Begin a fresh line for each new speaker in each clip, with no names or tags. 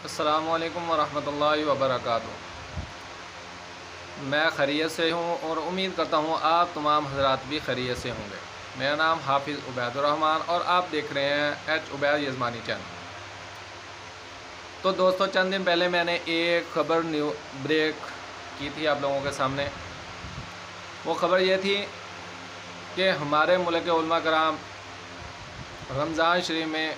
السلام علیکم ورحمۃ اللہ وبرکاتہ۔ میں خیریت سے ہوں اور امید کرتا ہوں آپ تمام حضرات بھی خیریت سے ہوں گے۔ میرا نام حافظ عبید الرحمن اور آپ دیکھ رہے ہیں ایچ عبید یزمانی چینل۔ تو دوستو، چند دن پہلے میں نے ایک خبر بریک کی تھی آپ لوگوں کے سامنے۔ وہ خبر یہ تھی کہ ہمارے ملک کے علماء کرام رمضان شریف میں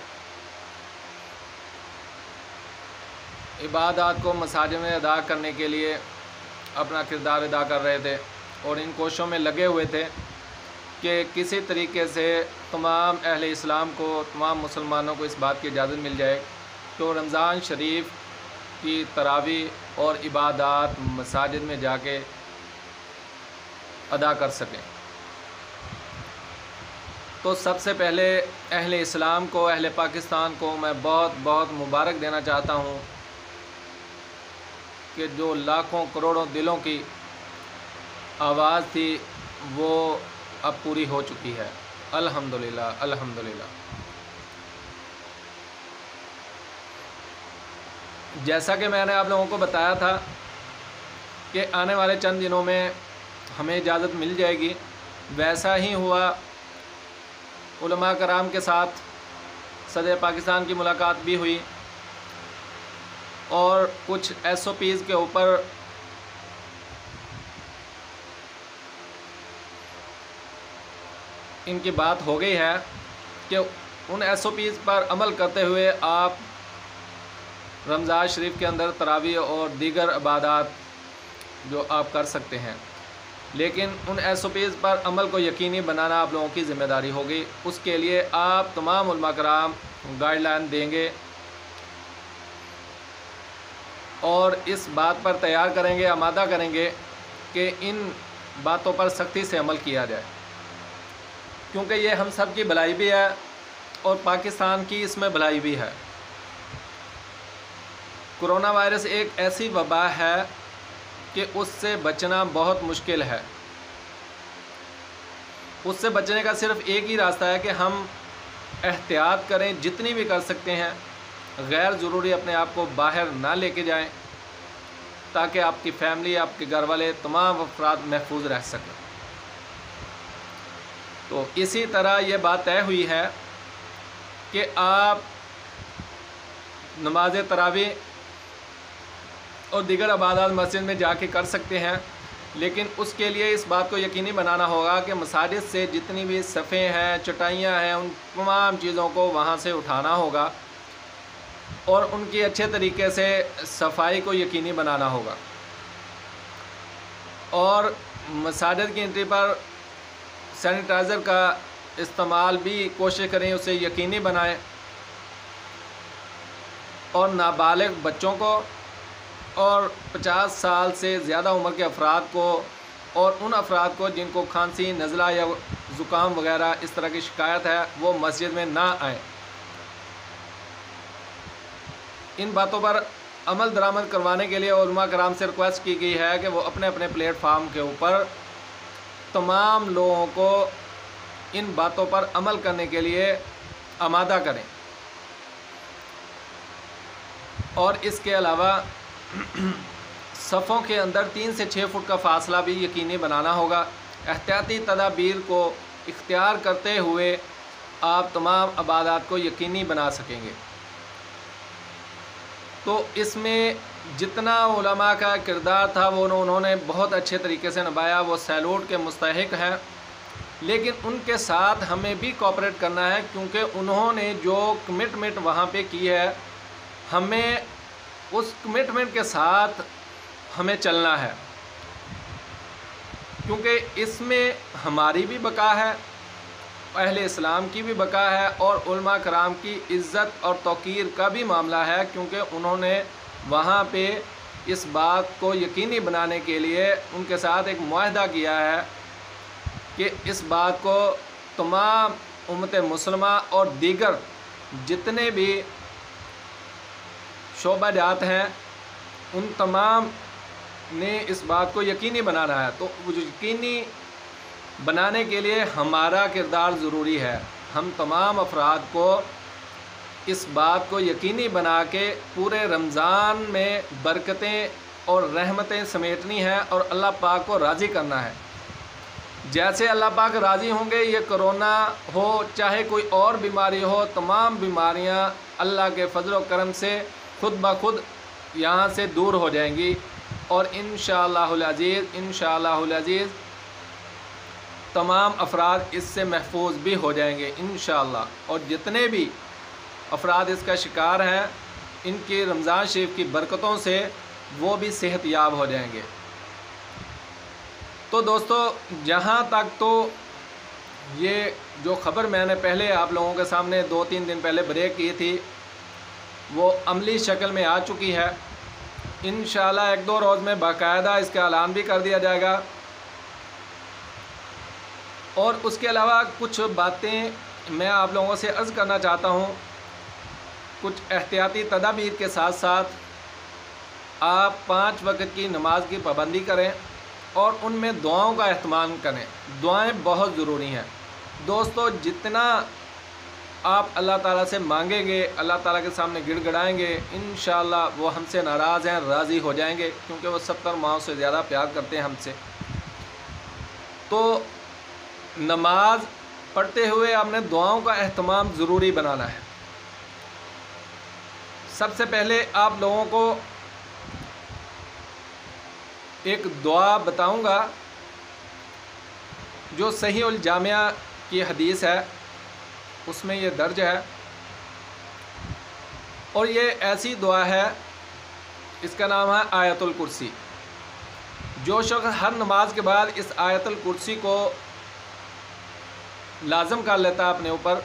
عبادات کو مساجد میں ادا کرنے کے لیے اپنا کردار ادا کر رہے تھے اور ان کوششوں میں لگے ہوئے تھے کہ کسی طریقے سے تمام اہل اسلام کو، تمام مسلمانوں کو اس بات کی اجازت مل جائے تو رمضان شریف کی تراویح اور عبادات مساجد میں جا کے ادا کر سکیں۔ تو سب سے پہلے اہل اسلام کو، اہل پاکستان کو میں بہت بہت مبارک دینا چاہتا ہوں کہ جو لاکھوں کروڑوں دلوں کی آواز تھی وہ اب پوری ہو چکی ہے، الحمدللہ الحمدللہ۔ جیسا کہ میں نے آپ لوگوں کو بتایا تھا کہ آنے والے چند دنوں میں ہمیں اجازت مل جائے گی، ویسا ہی ہوا۔ علماء کرام کے ساتھ صدر پاکستان کی ملاقات بھی ہوئی اور کچھ ایس او پیز کے اوپر ان کی بات ہو گئی ہے کہ ان ایس او پیز پر عمل کرتے ہوئے آپ رمضان شریف کے اندر تراویح اور دیگر عبادات جو آپ کر سکتے ہیں، لیکن ان ایس او پیز پر عمل کو یقینی بنانا آپ لوگوں کی ذمہ داری ہوگی۔ اس کے لیے آپ تمام علماء کرام گائیڈ لائن دیں گے اور اس بات پر تیار کریں گے، آمادہ کریں گے کہ ان باتوں پر سختی سے عمل کیا جائے، کیونکہ یہ ہم سب کی بھلائی بھی ہے اور پاکستان کی اس میں بھلائی بھی ہے۔ کرونا وائرس ایک ایسی وبا ہے کہ اس سے بچنا بہت مشکل ہے۔ اس سے بچنے کا صرف ایک ہی راستہ ہے کہ ہم احتیاط کریں، جتنی بھی کر سکتے ہیں، غیر ضروری اپنے آپ کو باہر نہ لے کے جائیں تاکہ آپ کی فیملی، آپ کے گھر والے، تمام افراد محفوظ رہ سکیں۔ تو اسی طرح یہ بات طے ہوئی ہے کہ آپ نماز تراویح اور دیگر عبادات مسجد میں جا کے کر سکتے ہیں، لیکن اس کے لیے اس بات کو یقینی بنانا ہوگا کہ مساجد سے جتنی بھی صفیں ہیں، چٹائیاں ہیں، ان تمام چیزوں کو وہاں سے اٹھانا ہوگا اور ان کی اچھے طریقے سے صفائی کو یقینی بنانا ہوگا، اور مساجد کی انٹری پر سینیٹائزر کا استعمال بھی کوشش کریں، اسے یقینی بنائیں، اور نابالغ بچوں کو اور 50 سال سے زیادہ عمر کے افراد کو اور ان افراد کو جن کو کھانسی، نزلہ یا زکام وغیرہ اس طرح کی شکایت ہے وہ مسجد میں نہ آئیں۔ ان باتوں پر عمل درآمد کروانے کے لیے علماء کرام سے ریکویسٹ کی گئی ہے کہ وہ اپنے اپنے پلیٹ فارم کے اوپر تمام لوگوں کو ان باتوں پر عمل کرنے کے لیے آمادہ کریں، اور اس کے علاوہ صفوں کے اندر 3 سے 6 فٹ کا فاصلہ بھی یقینی بنانا ہوگا۔ احتیاطی تدابیر کو اختیار کرتے ہوئے آپ تمام عبادات کو یقینی بنا سکیں گے۔ تو اس میں جتنا علماء کا کردار تھا وہ انہوں نے بہت اچھے طریقے سے نبھایا، وہ سیلوٹ کے مستحق ہیں، لیکن ان کے ساتھ ہمیں بھی کوآپریٹ کرنا ہے، کیونکہ انہوں نے جو کمٹمنٹ وہاں پہ کی ہے، ہمیں اس کمٹمنٹ کے ساتھ ہمیں چلنا ہے، کیونکہ اس میں ہماری بھی بقا ہے، اہل اسلام کی بھی بقا ہے، اور علماء کرام کی عزت اور توقیر کا بھی معاملہ ہے، کیونکہ انہوں نے وہاں پہ اس بات کو یقینی بنانے کے لیے ان کے ساتھ ایک معاہدہ کیا ہے کہ اس بات کو تمام امت مسلمہ اور دیگر جتنے بھی شعبہ جات ہیں ان تمام نے اس بات کو یقینی بنانا ہے۔ تو یقینی بنانے کے لیے ہمارا کردار ضروری ہے۔ ہم تمام افراد کو اس بات کو یقینی بنا کے پورے رمضان میں برکتیں اور رحمتیں سمیٹنی ہیں اور اللہ پاک کو راضی کرنا ہے۔ جیسے اللہ پاک راضی ہوں گے، یہ کرونا ہو چاہے کوئی اور بیماری ہو، تمام بیماریاں اللہ کے فضل و کرم سے خود بخود یہاں سے دور ہو جائیں گی، اور انشاءاللہ العزیز تمام افراد اس سے محفوظ بھی ہو جائیں گے انشاءاللہ، اور جتنے بھی افراد اس کا شکار ہیں ان کی رمضان شریف کی برکتوں سے وہ بھی صحت یاب ہو جائیں گے۔ تو دوستو، جہاں تک تو یہ جو خبر میں نے پہلے آپ لوگوں کے سامنے 2-3 دن پہلے بریک کی تھی وہ عملی شکل میں آ چکی ہے۔ انشاءاللہ 1-2 روز میں باقاعدہ اس کا اعلان بھی کر دیا جائے گا، اور اس کے علاوہ کچھ باتیں میں آپ لوگوں سے عرض کرنا چاہتا ہوں۔ کچھ احتیاطی تدابیر کے ساتھ ساتھ آپ 5 وقت کی نماز کی پابندی کریں اور ان میں دعاؤں کا اہتمام کریں۔ دعائیں بہت ضروری ہیں دوستو، جتنا آپ اللہ تعالیٰ سے مانگیں گے، اللہ تعالیٰ کے سامنے گڑ گڑائیں گے، انشاءاللہ وہ ہم سے ناراض ہیں، راضی ہو جائیں گے، کیونکہ وہ 70 ماہوں سے زیادہ پیار کرتے ہیں ہم سے۔ تو نماز پڑھتے ہوئے آپ نے دعاؤں کا اہتمام ضروری بنانا ہے۔ سب سے پہلے آپ لوگوں کو ایک دعا بتاؤں گا جو صحیح الجامعہ کی حدیث ہے، اس میں یہ درج ہے، اور یہ ایسی دعا ہے، اس کا نام ہے آیت الکرسی۔ جو شخص ہر نماز کے بعد اس آیت الکرسی کو لازم کر لیتا ہے اپنے اوپر،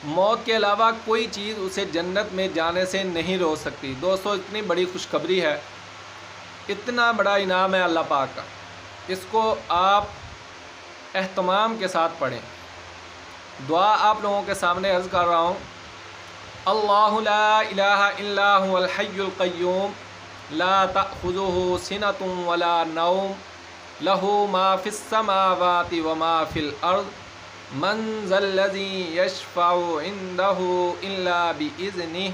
موت کے علاوہ کوئی چیز اسے جنت میں جانے سے نہیں روک سکتی۔ دوستو، اتنی بڑی خوشخبری ہے، اتنا بڑا انعام ہے اللہ پاک کا، اس کو آپ اہتمام کے ساتھ پڑھیں۔ دعا آپ لوگوں کے سامنے عرض کر رہا ہوں۔ اللہ لا الہ الا هو الحی القیوم لا تأخذہ سنۃ ولا نوم لہ ما فی السماوات وما فی الارض من ذا الذی یشفع عندہ الا بإذنہ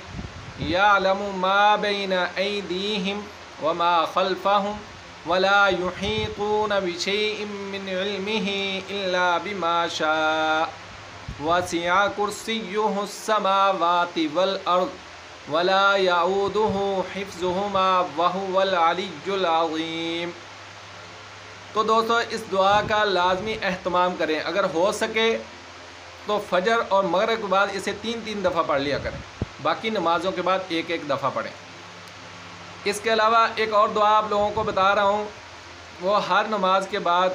یعلم ما بین ایدیہم وما خلفہم ولا یحیطون بشیء من علمہ الا بما شاء وسع کرسیہ السماوات والارض ولا یعودہ حفظہما وہو العلی العظیم۔ تو دوستو، اس دعا کا لازمی اہتمام کریں، اگر ہو سکے تو فجر اور مغرب کے بعد اسے 3 دفعہ پڑھ لیا کریں، باقی نمازوں کے بعد 1 دفعہ پڑھیں۔ اس کے علاوہ ایک اور دعا آپ لوگوں کو بتا رہا ہوں، وہ ہر نماز کے بعد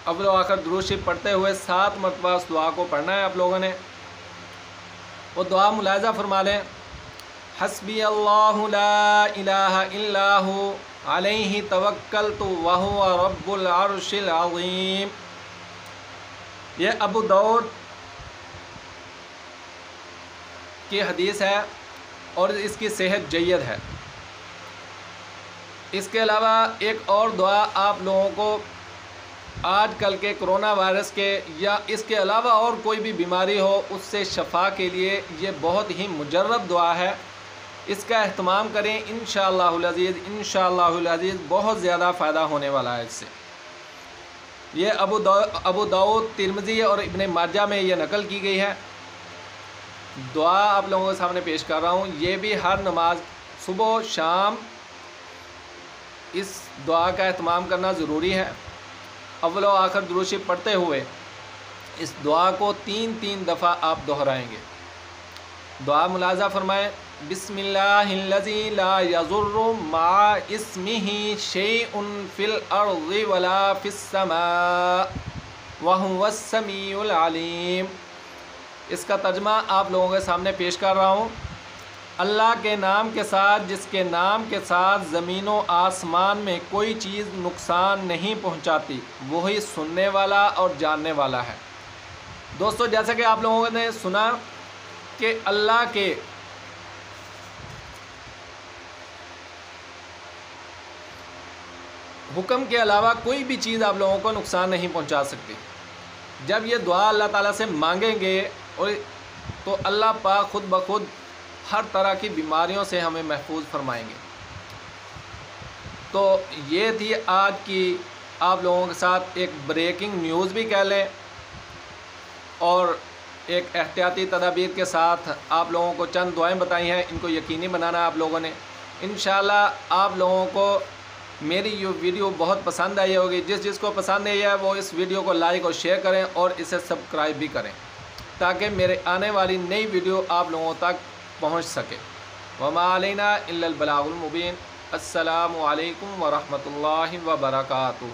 اول و آخر درود شریف پڑھتے ہوئے 7 مرتبہ اس دعا کو پڑھنا ہے آپ لوگوں نے۔ وہ دعا ملاحظہ فرما لیں۔ حسبی اللہ لا الہ الا ہو علیہ توکلت وہو رب العرش العظیم۔ یہ ابو داؤد کی حدیث ہے اور اس کی صحت جید ہے۔ اس کے علاوہ ایک اور دعا آپ لوگوں کو آج کل کے کرونا وائرس کے یا اس کے علاوہ اور کوئی بھی بیماری ہو اس سے شفا کے لیے یہ بہت ہی مجرب دعا ہے، اس کا اہتمام کریں انشاءاللہ العزیز بہت زیادہ فائدہ ہونے والا ہے اس سے۔ یہ ابو داؤد، ترمذی اور ابن ماجہ میں یہ نقل کی گئی ہے۔ دعا آپ لوگوں کے سامنے پیش کر رہا ہوں، یہ بھی ہر نماز صبح و شام اس دعا کا اہتمام کرنا ضروری ہے۔ اول و آخر درود شریف پڑھتے ہوئے اس دعا کو 3 دفعہ آپ دہرائیں گے۔ دعا ملاحظہ فرمائیں۔ بسم اللہ الذی لا یضر مع اسمہ شیء فی الارض ولا فی السماء وہو السمیع العلیم۔ اس کا ترجمہ آپ لوگوں کے سامنے پیش کر رہا ہوں۔ اللہ کے نام کے ساتھ جس کے نام کے ساتھ زمین و آسمان میں کوئی چیز نقصان نہیں پہنچاتی، وہی سننے والا اور جاننے والا ہے۔ دوستو، جیسا کہ آپ لوگوں نے سنا کہ اللہ کے حکم کے علاوہ کوئی بھی چیز آپ لوگوں کو نقصان نہیں پہنچا سکتی۔ جب یہ دعا اللہ تعالیٰ سے مانگیں گے اور تو اللہ پاک خود بخود ہر طرح کی بیماریوں سے ہمیں محفوظ فرمائیں گے۔ تو یہ تھی آج کی آپ لوگوں کے ساتھ ایک بریکنگ نیوز بھی کہہ لیں، اور ایک احتیاطی تدابیر کے ساتھ آپ لوگوں کو چند دعائیں بتائی ہیں، ان کو یقینی بنانا ہے آپ لوگوں نے۔ انشاءاللہ آپ لوگوں کو میری یہ ویڈیو بہت پسند آئی ہوگی۔ جس کو پسند آئی ہے وہ اس ویڈیو کو لائک اور شیئر کریں اور اسے سبسکرائب بھی کریں، تاکہ میرے آنے والی نئی ویڈیو آپ لوگوں تک پہنچ سکے۔ وما علینا الا البلاغ المبین۔ السلام علیکم ورحمۃ اللہ وبرکاتہ۔